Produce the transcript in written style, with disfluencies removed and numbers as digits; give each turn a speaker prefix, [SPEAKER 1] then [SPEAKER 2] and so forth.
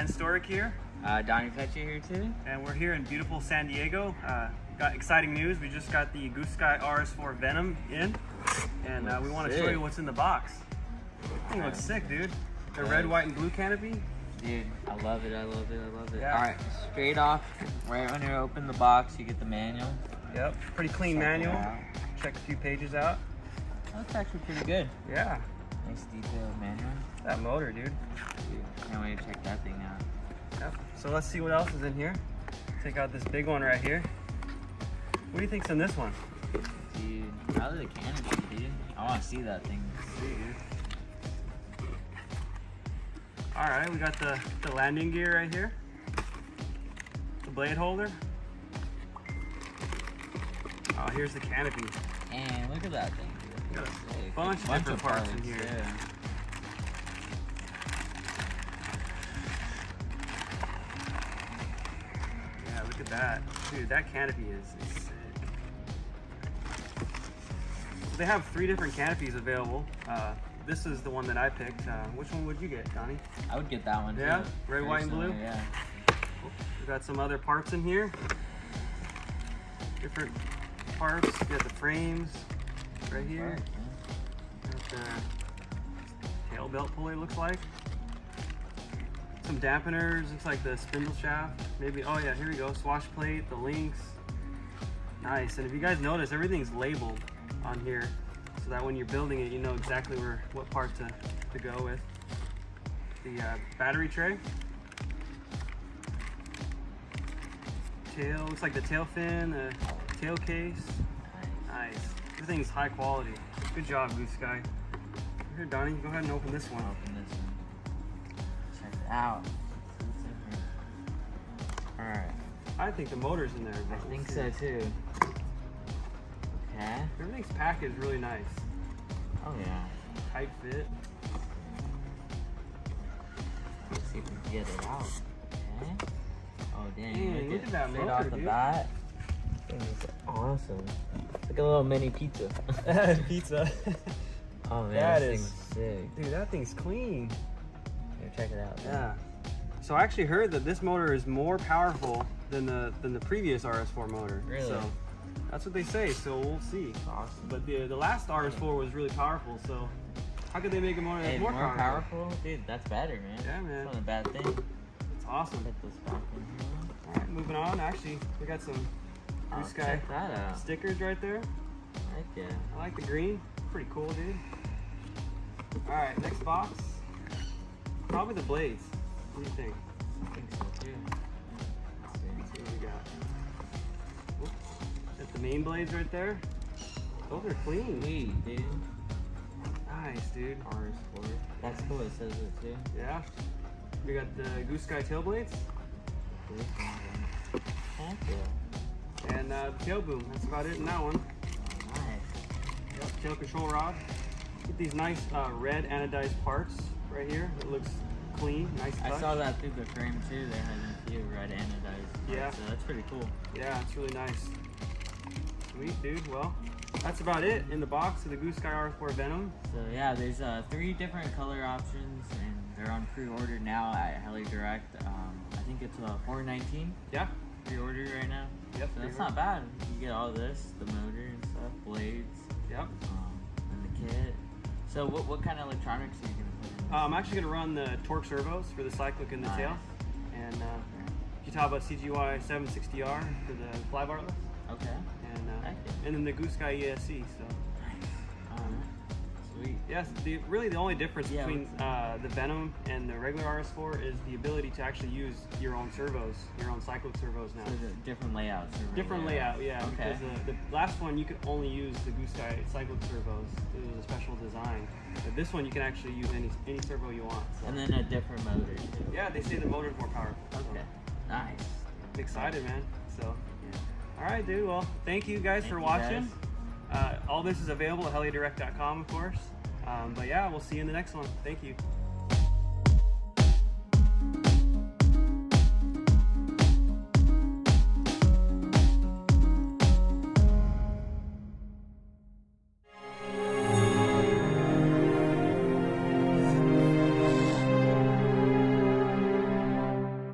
[SPEAKER 1] and Storick here.
[SPEAKER 2] Donnie Petsche here too.
[SPEAKER 1] And we're here in beautiful San Diego. Got exciting news. We just got the GOOSKY RS4 Venom in. And we want to show you what's in the box. I think it looks sick, dude. The red, white, and blue canopy.
[SPEAKER 2] Dude, I love it, I love it, I love it.
[SPEAKER 1] Yeah.
[SPEAKER 2] Alright, straight off, right when you open the box, you get the manual.
[SPEAKER 1] Yep, pretty clean manual. Check a few pages out.
[SPEAKER 2] That's actually pretty good.
[SPEAKER 1] Yeah.
[SPEAKER 2] Nice detailed manual.
[SPEAKER 1] That motor, dude.
[SPEAKER 2] Can't wait to check that thing out.
[SPEAKER 1] Yep. So let's see what else is in here. Take out this big one right here. What do you think's in this one?
[SPEAKER 2] Dude, probably the canopy, dude. I want to see that thing.
[SPEAKER 1] See, dude. All right, we got the landing gear right here. The blade holder. Oh, here's the canopy.
[SPEAKER 2] And look at that thing, dude.
[SPEAKER 1] Got a bunch of different parts in here.
[SPEAKER 2] Yeah.
[SPEAKER 1] Yeah, look at that. Dude, that canopy is sick. So they have 3 different canopies available. This is the one that I picked. Which one would you get, Donnie?
[SPEAKER 2] I would get that one too.
[SPEAKER 1] Yeah? Red, white, and blue?
[SPEAKER 2] Yeah.
[SPEAKER 1] We've got some other parts in here. Different parts. We got the frames right here. Got the tail belt pulley, looks like. Some dampeners, looks like the spindle shaft. Maybe, oh yeah, here we go. Swash plate, the links. Nice, and if you guys notice, everything's labeled on here so that when you're building it, you know exactly what part to go with. The battery tray. Tail, looks like the tail fin, the tail case. Nice. Everything's high quality. Good job, GOOSKY. Here, Donnie, go ahead and open this one.
[SPEAKER 2] Open this one. Check it out. Alright.
[SPEAKER 1] I think the motor's in there.
[SPEAKER 2] I think so too. Okay.
[SPEAKER 1] Everything's packaged really nice.
[SPEAKER 2] Oh yeah.
[SPEAKER 1] Tight fit.
[SPEAKER 2] Let's see if we can get it out. Okay. Oh dang,
[SPEAKER 1] Dang, look at that
[SPEAKER 2] straight
[SPEAKER 1] motor,
[SPEAKER 2] off the
[SPEAKER 1] dude.
[SPEAKER 2] bat. Thing is awesome. It's like a little mini pizza.
[SPEAKER 1] Pizza.
[SPEAKER 2] Oh man,
[SPEAKER 1] That
[SPEAKER 2] this
[SPEAKER 1] is
[SPEAKER 2] thing's sick.
[SPEAKER 1] Dude, that thing's clean.
[SPEAKER 2] Here, check it out.
[SPEAKER 1] Yeah. So I actually heard that this motor is more powerful than the previous RS4 motor.
[SPEAKER 2] Really?
[SPEAKER 1] So that's what they say. So we'll see.
[SPEAKER 2] Awesome.
[SPEAKER 1] But the last RS4 was really powerful. So how could they make a motor that's more powerful?
[SPEAKER 2] Dude, that's better, man.
[SPEAKER 1] Yeah, man.
[SPEAKER 2] It's not a bad thing.
[SPEAKER 1] It's awesome.
[SPEAKER 2] Put this back in here.
[SPEAKER 1] All right, moving on. Actually, we got some GOOSKY
[SPEAKER 2] check that out.
[SPEAKER 1] stickers right there.
[SPEAKER 2] Heck yeah.
[SPEAKER 1] I like the green. Pretty cool, dude. All right, next box. Probably the blades. What do you think?
[SPEAKER 2] I think so too.
[SPEAKER 1] Let's see what we got. Oops. Got the main blades right there. Those are clean.
[SPEAKER 2] Sweet, dude.
[SPEAKER 1] Nice, dude.
[SPEAKER 2] RS4. That's cool, it says it too.
[SPEAKER 1] Yeah. We got the GOOSKY tail blades
[SPEAKER 2] Heck yeah.
[SPEAKER 1] and the tail boom. That's about it in that one.
[SPEAKER 2] Nice.
[SPEAKER 1] Yep, tail control rod. Get these nice red anodized parts right here. It looks clean, nice touch.
[SPEAKER 2] I saw that through the frame too. They had a few red anodized.
[SPEAKER 1] Yeah.
[SPEAKER 2] So that's pretty cool.
[SPEAKER 1] Yeah, it's really nice. Sweet, dude. Well, that's about it in the box of the GOOSKY RS4 Venom.
[SPEAKER 2] So yeah, there's 3 different color options, and they're on pre-order now at Heli Direct. I think it's $419
[SPEAKER 1] Yeah.
[SPEAKER 2] pre-order right now.
[SPEAKER 1] Yep.
[SPEAKER 2] So that's not bad. You get all this, the motor and stuff, blades,
[SPEAKER 1] Yep.
[SPEAKER 2] and the kit. So what kind of electronics are you gonna put in?
[SPEAKER 1] I'm actually gonna run the torque servos for the cyclic and the
[SPEAKER 2] Nice.
[SPEAKER 1] tail, and if you talk about CGY 760R for the fly barless,
[SPEAKER 2] Okay.
[SPEAKER 1] and then the GOOSKY ESC. So
[SPEAKER 2] Alright. Sweet.
[SPEAKER 1] yes, really the only difference
[SPEAKER 2] Yeah,
[SPEAKER 1] between the Venom and the regular RS4 is the ability to actually use your own servos, your own cyclic servos now.
[SPEAKER 2] So the different layouts.
[SPEAKER 1] Different layout, yeah.
[SPEAKER 2] Okay.
[SPEAKER 1] Because the last one you could only use the GOOSKY cyclic servos. It was a special design. But this one you can actually use any servo you want. So.
[SPEAKER 2] And then a different motor too.
[SPEAKER 1] Yeah, they say the motor's more powerful. So.
[SPEAKER 2] Okay. Nice.
[SPEAKER 1] I'm excited, man. So,
[SPEAKER 2] Yeah.
[SPEAKER 1] all right, dude. Well, thank you guys for watching.
[SPEAKER 2] Guys.
[SPEAKER 1] All this is available at helidirect.com, of course. But yeah, we'll see you in the next one. Thank you.